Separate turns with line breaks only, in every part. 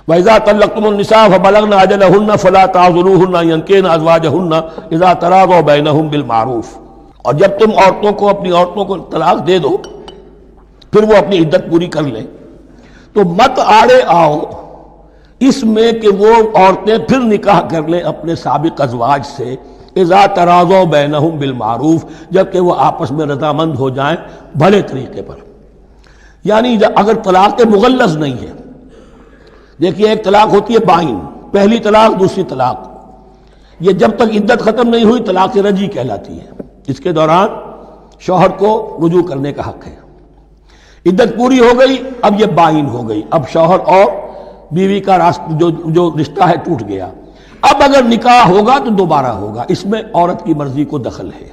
وَإِذَا طَلَّقْتُمُ النِّسَاءَ فَبَلَغْنَ أَجَلَهُنَّ فَلَا تَعْضُلُوهُنَّ أَن يَنكِحْنَ أَزْوَاجَهُنَّ إِذَا تَرَاضَوْا بَيْنَهُم بِالْمَعْرُوفِ، اور جب تم اپنی عورتوں کو طلاق دے دو پھر وہ اپنی عدت پوری کر لیں تو مت آڑے آؤ اس میں کہ وہ عورتیں پھر نکاح کر لیں اپنے سابق ازواج سے، اذا تراضوا بینہم بالمعروف، جبکہ وہ آپس میں رضامند ہو جائیں بھلے طریقے پر۔ یعنی اگر طلاق مغلظ نہیں ہے، دیکھیے ایک طلاق ہوتی ہے بائن، پہلی طلاق دوسری طلاق، یہ جب تک عدت ختم نہیں ہوئی طلاق رجعی کہلاتی ہے، اس کے دوران شوہر کو رجوع کرنے کا حق ہے۔ عدت پوری ہو گئی اب یہ بائن ہو گئی، اب شوہر اور بیوی کا جو رشتہ ہے ٹوٹ گیا۔ اب اگر نکاح ہوگا تو دوبارہ ہوگا، اس میں عورت کی مرضی کو دخل ہے۔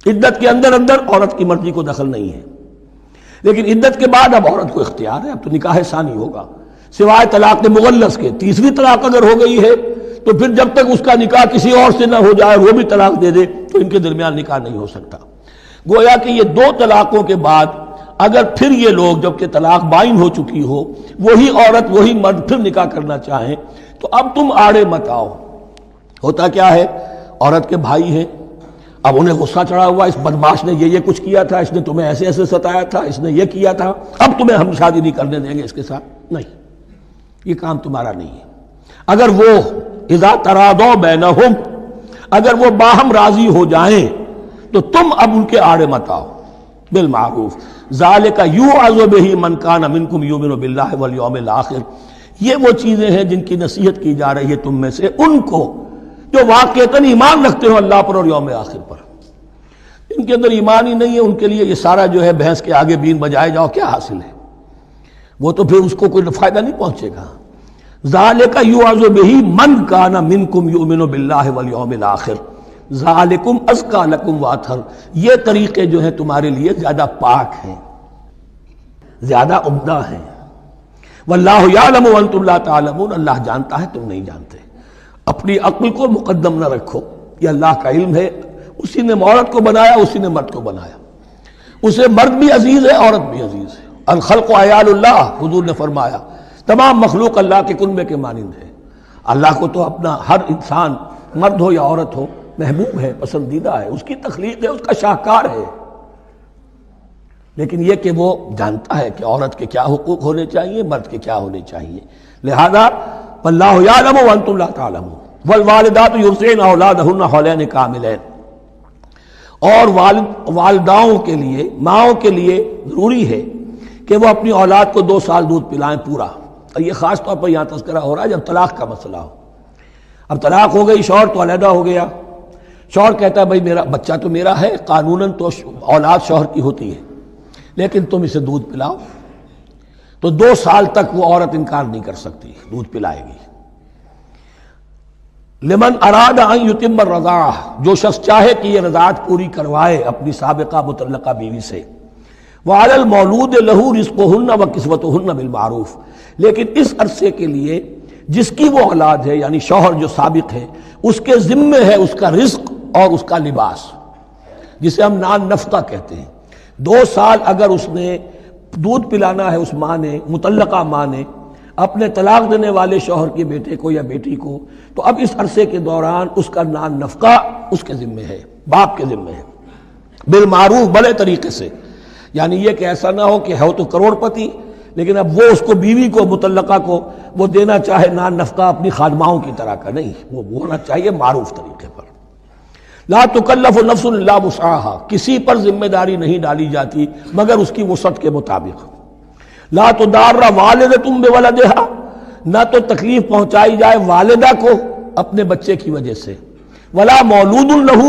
عدت کے اندر عورت کی مرضی کو دخل نہیں ہے، لیکن عدت کے بعد اب عورت کو اختیار ہے، اب تو نکاح ثانی ہوگا سوائے طلاق مغلظ کے۔ تیسری طلاق اگر ہو گئی ہے تو پھر جب تک اس کا نکاح کسی اور سے نہ ہو جائے وہ بھی طلاق دے دے تو ان کے درمیان نکاح نہیں ہو سکتا۔ گویا کہ یہ دو طلاقوں کے بعد اگر پھر یہ لوگ جبکہ طلاق بائن ہو چکی ہو وہی عورت وہی مرد پھر نکاح کرنا چاہیں تو اب تم آڑے مت آؤ۔ ہوتا کیا ہے، عورت کے بھائی ہیں، اب انہیں غصہ چڑھا ہوا، اس بدماش نے یہ کچھ کیا تھا، اس نے تمہیں ایسے ایسے ستایا تھا، اس نے یہ کیا تھا، اب تمہیں ہم شادی نہیں کرنے دیں گے اس کے ساتھ۔ نہیں، یہ کام تمہارا نہیں ہے۔ اگر وہ اذا تراضوا بینہم، اگر وہ باہم راضی ہو جائیں تو تم اب ان کے آڑے مت آؤ بالمعروف۔ ذالک یوعظ بہ من کان منکم یؤمن باللہ والیوم الآخر، یہ وہ چیزیں ہیں جن کی نصیحت کی جا رہی ہے تم میں سے ان کو جو واقعتاً ایمان رکھتے ہو اللہ پر اور یوم آخر پر۔ ان کے اندر ایمان ہی نہیں ہے، ان کے لیے یہ سارا جو ہے بھینس کے آگے بین بجائے جاؤ کیا حاصل ہے، وہ تو پھر اس کو کوئی فائدہ نہیں پہنچے گا۔ ذالک یوعظ بہ من کان منکم یؤمن باللہ والیوم الآخر ذالکم ازکی لکم واطہر، یہ طریقے جو ہیں تمہارے لیے زیادہ پاک ہیں، زیادہ عمدہ ہیں۔ واللہ یعلم وانتم لا تعلمون، اللہ جانتا ہے تم نہیں جانتے۔ اپنی عقل کو مقدم نہ رکھو، یہ اللہ کا علم ہے، اسی نے عورت کو بنایا اسی نے مرد کو بنایا، اسے مرد بھی عزیز ہے عورت بھی عزیز ہے۔ الخلق عیال اللہ، حضور نے فرمایا تمام مخلوق اللہ کے کنبے کے مانند ہے۔ اللہ کو تو اپنا ہر انسان مرد ہو یا عورت ہو محبوب ہے، پسندیدہ ہے، اس کی تخلیق ہے، اس کا شاہکار ہے، لیکن یہ کہ وہ جانتا ہے کہ عورت کے کیا حقوق ہونے چاہیے، مرد کے کیا ہونے چاہیے۔ لہذا واللہ یعلم وانتم لا تعلمون والوالدات یرضعن اولادہن حولین کاملین، اور والداؤں کے لیے، ماؤں کے لیے ضروری ہے کہ وہ اپنی اولاد کو 2 سال دودھ پلائیں پورا، اور یہ خاص طور پر یہاں تذکرہ ہو رہا ہے جب طلاق کا مسئلہ ہو۔ اب طلاق ہو گئی، شوہر تو علیحدہ ہو گیا، شوہر کہتا ہے بھائی میرا بچہ تو میرا ہے، قانوناً تو اولاد شوہر کی ہوتی ہے، لیکن تم اسے دودھ پلاؤ، تو 2 سال تک وہ عورت انکار نہیں کر سکتی، دودھ پلائے گی۔ لمن اراد ان یتم الرضاعہ، جو شخص چاہے کہ یہ رضاعت پوری کروائے اپنی سابقہ مطلقہ بیوی سے۔ وعلی المولود لہ رزقہن وکسوتہن بالمعروف، لیکن اس عرصے کے لیے جس کی وہ اولاد ہے یعنی شوہر جو سابق ہے اس کے ذمے ہے اس کا رزق اور اس کا لباس، جسے ہم نان نفقہ کہتے ہیں۔ 2 سال اگر اس نے دودھ پلانا ہے اس ماں نے، مطلقہ ماں نے اپنے طلاق دینے والے شوہر کے بیٹے کو یا بیٹی کو، تو اب اس عرصے کے دوران اس کا نان نفقہ اس کے ذمے ہے، باپ کے ذمے ہے، بالمعروف، بڑے طریقے سے۔ یعنی یہ کہ ایسا نہ ہو کہ ہو تو کروڑ پتی لیکن اب وہ اس کو بیوی کو مطلقہ کو وہ دینا چاہے نان نفقہ اپنی خادماؤں کی طرح کا، نہیں، وہ ہونا چاہیے معروف طریقے پر۔ لا تکلف نفس الا وسعها، کسی پر ذمہ داری نہیں ڈالی جاتی مگر اس کی وسعت کے مطابق۔ لا تضار والدۃ بولدہا، نہ تو تکلیف پہنچائی جائے والدہ کو اپنے بچے کی وجہ سے، ولا مولود لہ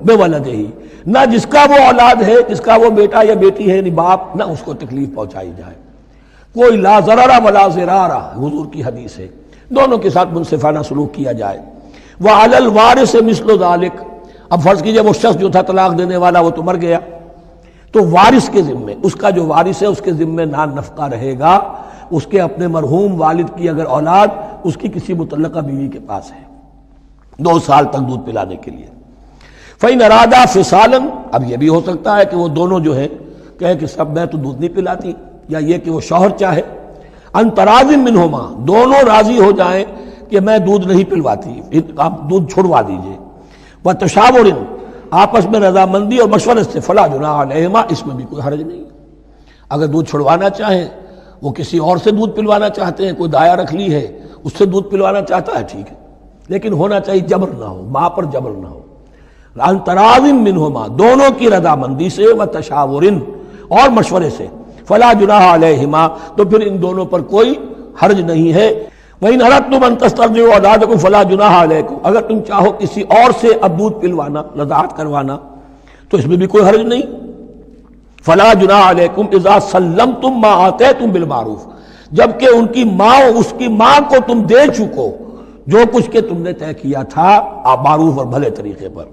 بولدہ، نہ جس کا وہ اولاد ہے، جس کا وہ بیٹا یا بیٹی ہے یعنی باپ، نہ اس کو تکلیف پہنچائی جائے۔ کوئی لا ضرر ولا ضرار، حضور کی حدیث ہے، دونوں کے ساتھ منصفانہ سلوک کیا جائے۔ وعلی الوارث مثل ذلک، اب فرض کیجئے وہ شخص جو تھا طلاق دینے والا وہ تو مر گیا، تو وارث کے ذمے، اس کا جو وارث ہے اس کے ذمے نان نفقہ رہے گا، اس کے اپنے مرحوم والد کی اگر اولاد اس کی کسی مطلقہ بیوی کے پاس ہے 2 سال تک دودھ پلانے کے لیے۔ فَإِنْ أَرَادَا فِصَالًا، اب یہ بھی ہو سکتا ہے کہ وہ دونوں جو ہے کہے کہ سب میں تو دودھ نہیں پلاتی، یا یہ کہ وہ شوہر چاہے ان تراض منہما، دونوں راضی ہو جائیں کہ میں دودھ نہیں پلواتی، آپ دودھ چھڑوا دیجئے، وتشاور، آپس میں رضامندی اور مشورے سے، فلا جناح علیہما، اس میں بھی کوئی حرج نہیں۔ اگر دودھ چھڑوانا چاہیں، وہ کسی اور سے دودھ پلوانا چاہتے ہیں، کوئی دایا رکھ لی ہے اس سے دودھ پلوانا چاہتا ہے، ٹھیک ہے، لیکن ہونا چاہیے جبر نہ ہو، ماں پر جبر نہ ہو۔ ان تراض منہما، دونوں کی رضامندی سے، وتشاور، اور مشورے سے، فلا جناح علیہما، تو پھر ان دونوں پر کوئی حرج نہیں ہے۔ وَإِنْ أَرَدْتُمْ أَن تَسْتَرْضِعُوا أَوْلَادَكُمْ فَلَا جُنَاحَ عَلَيْكُمْ، اگر تم چاہو کسی اور سے اب دودھ پلوانا، رضاعت کروانا، تو اس میں بھی کوئی حرج نہیں۔ فَلَا جُنَاحَ عَلَيْكُمْ إِذَا سَلَّمْتُمْ مَا آتَيْتُمْ بِالْمَعْرُوفِ، جبکہ ان کی ماں، اس کی ماں کو تم دے چکو جو کچھ کہ تم نے طے کیا تھا معروف اور بھلے طریقے پر۔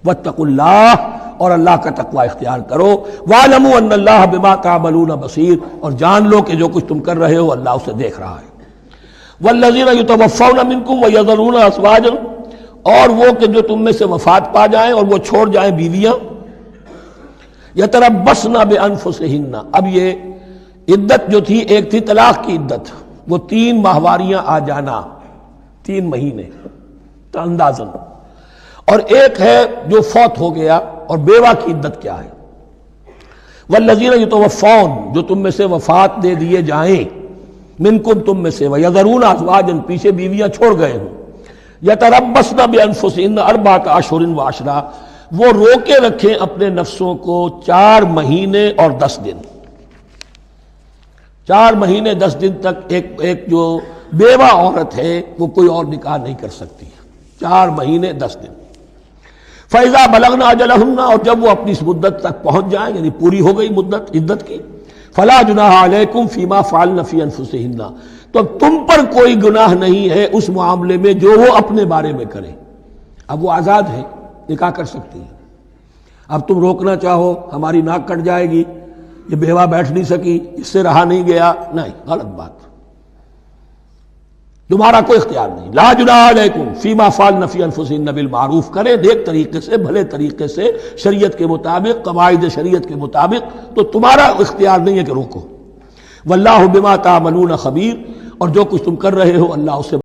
واتقوا اللہ، اور اللہ کا تقوی اختیار کرو۔ واعلموا ان اللہ بما تعملون بصیر، اور جان لو کہ جو کچھ تم کر رہے ہو اللہ اسے دیکھ رہا ہے۔ والذین یتوفون منکم ویذرون ازواجا، اور وہ کہ جو تم میں سے وفات پا جائیں اور وہ چھوڑ جائیں بیویاں، یتربصن بانفسہن، اب یہ عدت جو تھی، ایک تھی طلاق کی عدت، وہ 3 ماہواریاں آ جانا، 3 مہینے اندازن، اور ایک ہے جو فوت ہو گیا، اور بیوہ کی عدت کیا ہے۔ والذین یتوفون، جو تم میں سے وفات دے دیے جائیں، منکم، تم میں سے، ویذرون ازواجا، پیچھے بیویاں چھوڑ گئے ہوں، یتربصن بانفسہن 4 اشہر وعشرا، وہ روکے رکھیں اپنے نفسوں کو 4 مہینے اور 10 دن، 4 مہینے 10 دن تک ایک جو بیوہ عورت ہے وہ کوئی اور نکاح نہیں کر سکتی، 4 مہینے 10 دن۔ فَإِذَا بَلَغْنَ أَجَلَهُنَّ، اور جب وہ اپنی اس مدت تک پہنچ جائیں، یعنی پوری ہو گئی مدت عدت کی، فَلَا جُنَاحَ عَلَيْكُمْ فِي مَا فَعَلْنَ فِي أَنفُسِهِنَّ، تو تم پر کوئی گناہ نہیں ہے اس معاملے میں جو وہ اپنے بارے میں کریں۔ اب وہ آزاد ہے، نکاح کر سکتی ہے۔ اب تم روکنا چاہو، ہماری ناک کٹ جائے گی، یہ بیوہ بیٹھ نہیں سکی، اس سے رہا نہیں گیا، نہیں، غلط بات، تمہارا کوئی اختیار نہیں۔ لا جناح علیکم فیما فعلن فی انفسہن بالمعروف، کریں نیک طریقے سے، بھلے طریقے سے، شریعت کے مطابق، قواعد شریعت کے مطابق، تو تمہارا اختیار نہیں ہے کہ روکو۔ واللہ بما تعملون خبیر، اور جو کچھ تم کر رہے ہو اللہ اسے